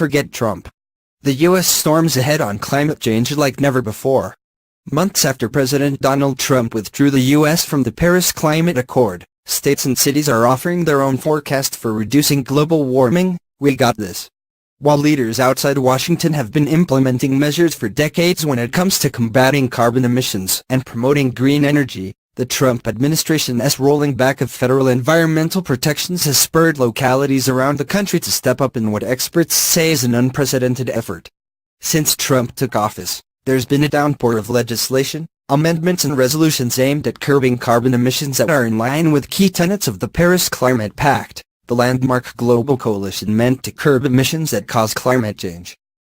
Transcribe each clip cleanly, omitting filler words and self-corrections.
forget Trump. The U.S. storms ahead on climate change like never before. Months after President Donald Trump withdrew the U.S. from the Paris Climate Accord, states and cities are offering their own forecast for reducing global warming. We got this. While leaders outside Washington have been implementing measures for decades when it comes to combating carbon emissions and promoting green energy, the Trump administration's rolling back of federal environmental protections has spurred localities around the country to step up in what experts say is an unprecedented effort. Since Trump took office, there's been a downpour of legislation, amendments and resolutions aimed at curbing carbon emissions that are in line with key tenets of the Paris Climate Pact, the landmark global coalition meant to curb emissions that cause climate change.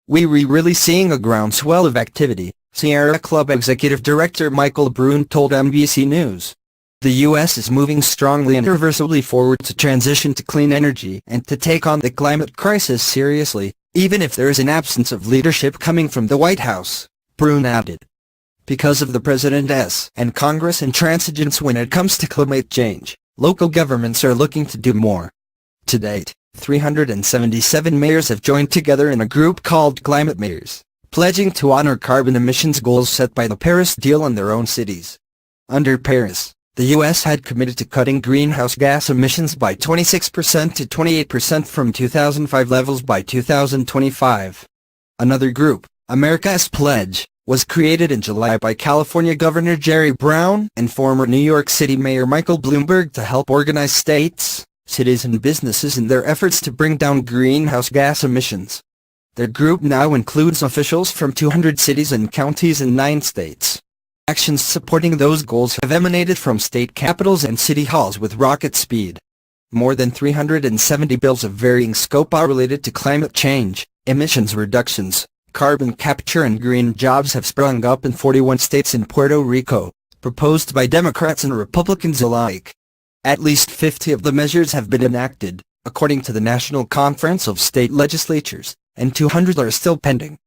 We're really seeing a groundswell of activity, Sierra Club Executive Director Michael Brune told NBC News. The U.S. is moving strongly and irreversibly forward to transition to clean energy and to take on the climate crisis seriously, even if there is an absence of leadership coming from the White House, Brune added. Because of the President's and Congress' intransigence when it comes to climate change, local governments are looking to do more. To date, 377 mayors have joined together in a group called Climate Mayors, pledging to honor carbon emissions goals set by the Paris Deal in their own cities. Under Paris, the U.S. had committed to cutting greenhouse gas emissions by 26% to 28% from 2005 levels by 2025. Another group, America's Pledge, was created in July by California Governor Jerry Brown and former New York City Mayor Michael Bloomberg to help organize states, cities and businesses in their efforts to bring down greenhouse gas emissions. Their group now includes officials from 200 cities and counties in 9 states. Actions supporting those goals have emanated from state capitals and city halls with rocket speed. More than 370 bills of varying scope are related to climate change, emissions reductions, carbon capture and green jobs have sprung up in 41 states in Puerto Rico, proposed by Democrats and Republicans alike. At least 50 of the measures have been enacted, according to the National Conference of State Legislatures, and 200 are still pending.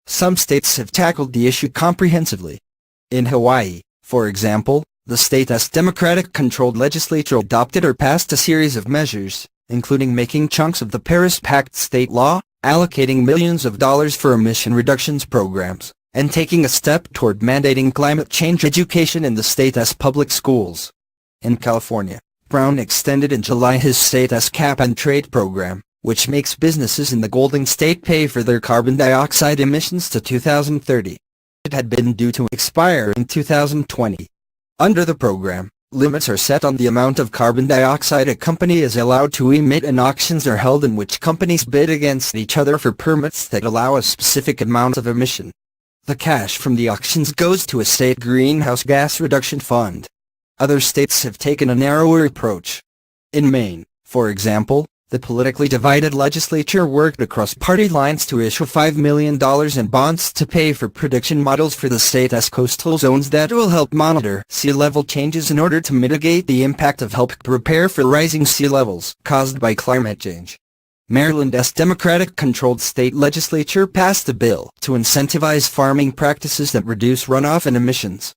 Some states have tackled the issue comprehensively. In Hawaii, for example, the state's Democratic-controlled legislature adopted or passed a series of measures, including making chunks of the Paris Pact state law, allocating millions of dollars for emission reductions programs, and taking a step toward mandating climate change education in the state's public schools. In California, Brown extended in July his state's cap-and-trade program, which makes businesses in the Golden State pay for their carbon dioxide emissions to 2030. It had been due to expire in 2020. Under the program, limits are set on the amount of carbon dioxide a company is allowed to emit and auctions are held in which companies bid against each other for permits that allow a specific amount of emission. The cash from the auctions goes to a state greenhouse gas reduction fund. Other states have taken a narrower approach. In Maine, for example, the politically divided legislature worked across party lines to issue $5 million in bonds to pay for prediction models for the state's coastal zones that will help monitor sea level changes in order to mitigate the impact of help prepare for rising sea levels caused by climate change. Maryland's Democratic-controlled state legislature passed a bill to incentivize farming practices that reduce runoff and emissions.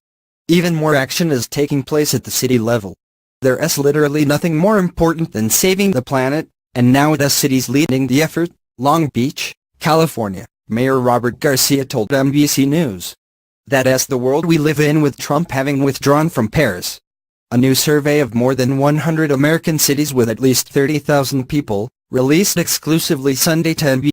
Even more action is taking place at the city level. There's literally nothing more important than saving the planet, and now the city's leading the effort. Long Beach, California, Mayor Robert Garcia told NBC News. That's the world we live in with Trump having withdrawn from Paris. A new survey of more than 100 American cities with at least 30,000 people, released exclusively Sunday to NBC